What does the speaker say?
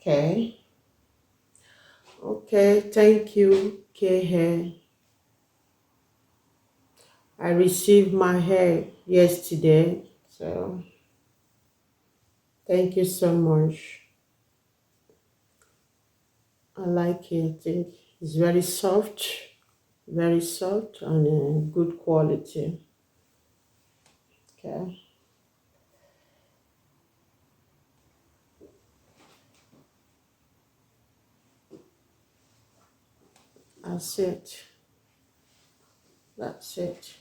Okay. Okay. Thank you, K hair. I received my hair yesterday, so thank you so much. I like it. I think it's very soft and good quality. Okay, that's it. That's it.